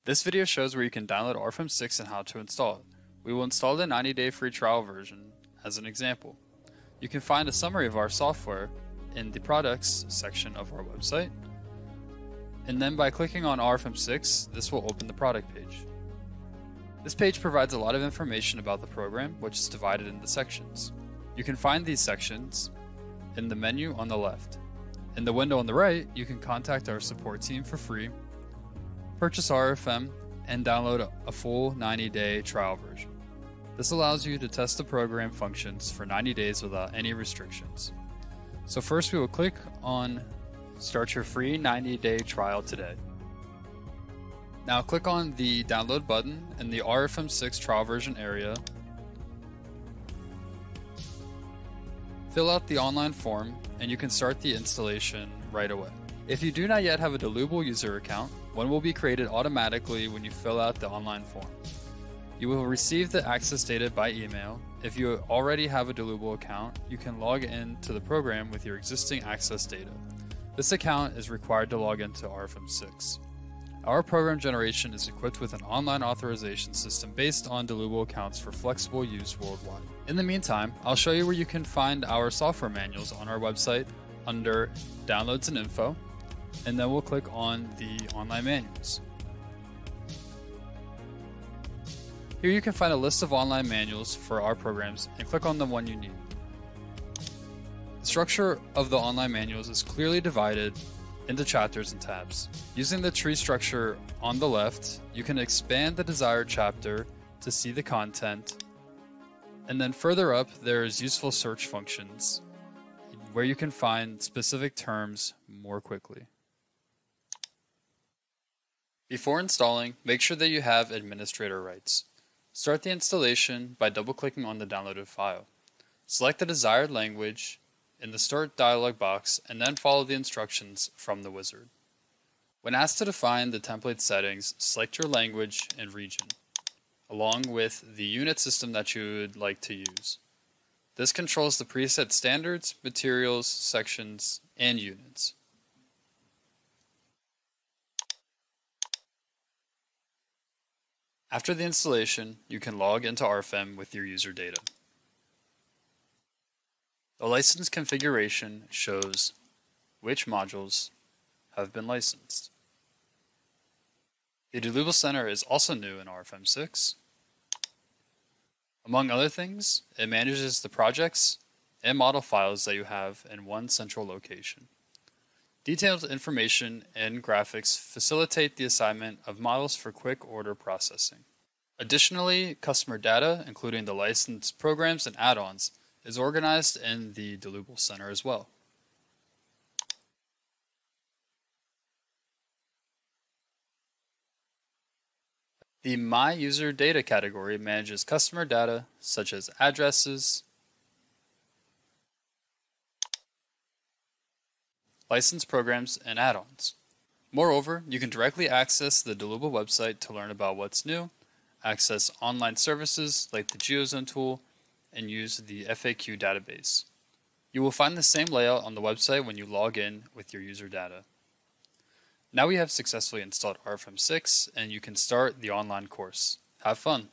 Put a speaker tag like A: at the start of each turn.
A: This video shows where you can download RFEM 6 and how to install it. We will install the 90-day free trial version as an example. You can find a summary of our software in the products section of our website. And then by clicking on RFEM 6, this will open the product page. This page provides a lot of information about the program, which is divided into sections. You can find these sections in the menu on the left. In the window on the right, you can contact our support team for free, purchase RFEM, and download a full 90-day trial version. This allows you to test the program functions for 90 days without any restrictions. So first we will click on Start your free 90-day trial today. Now click on the download button in the RFEM 6 trial version area. Fill out the online form and you can start the installation right away. If you do not yet have a Dlubal user account, one will be created automatically when you fill out the online form. You will receive the access data by email. If you already have a Dlubal account, you can log in to the program with your existing access data. This account is required to log into RFEM 6. Our program generation is equipped with an online authorization system based on Dlubal accounts for flexible use worldwide. In the meantime, I'll show you where you can find our software manuals on our website under Downloads and Info, and then we'll click on the online manuals. Here you can find a list of online manuals for our programs and click on the one you need. The structure of the online manuals is clearly divided into chapters and tabs. Using the tree structure on the left, you can expand the desired chapter to see the content, and then further up there is useful search functions where you can find specific terms more quickly. Before installing, make sure that you have administrator rights. Start the installation by double-clicking on the downloaded file. Select the desired language in the Start dialog box and then follow the instructions from the wizard. When asked to define the template settings, select your language and region, along with the unit system that you would like to use. This controls the preset standards, materials, sections, and units. After the installation, you can log into RFEM with your user data. The license configuration shows which modules have been licensed. The Dlubal Center is also new in RFEM 6. Among other things, it manages the projects and model files that you have in one central location. Detailed information and graphics facilitate the assignment of models for quick order processing. Additionally, customer data, including the licensed programs and add-ons, is organized in the Dlubal Center as well. The My User Data category manages customer data such as addresses, licensed programs, and add-ons. Moreover, you can directly access the Dlubal website to learn about what's new, access online services like the GeoZone tool, and use the FAQ database. You will find the same layout on the website when you log in with your user data. Now we have successfully installed RFEM 6 and you can start the online course. Have fun!